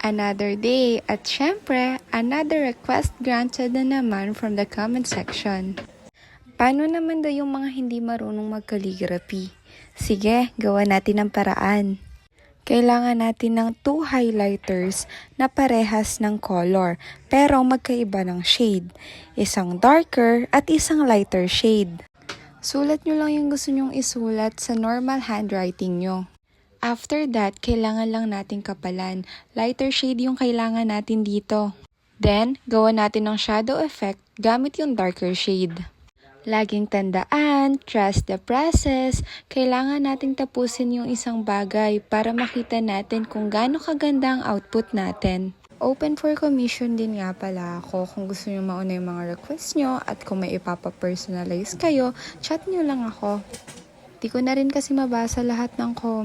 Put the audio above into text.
Another day at syempre, another request granted na naman from the comment section. Paano naman daw yung mga hindi marunong mag-calligraphy? Sige, gawa natin ng paraan. Kailangan natin ng 2 highlighters na parehas ng color pero magkaiba ng shade. Isang darker at isang lighter shade. Sulat nyo lang yung gusto nyong isulat sa normal handwriting nyo. After that, kailangan lang nating kapalan. Lighter shade yung kailangan natin dito. Then, gawa natin ng shadow effect gamit yung darker shade. Laging tandaan, trust the process. Kailangan nating tapusin yung isang bagay para makita natin kung gaano kaganda ang output natin. Open for commission din nga pala ako. Kung gusto nyo mauna yung mga request nyo at kung may ipapapersonalize kayo, chat nyo lang ako. Di ko na rin kasi mabasa lahat ng comments.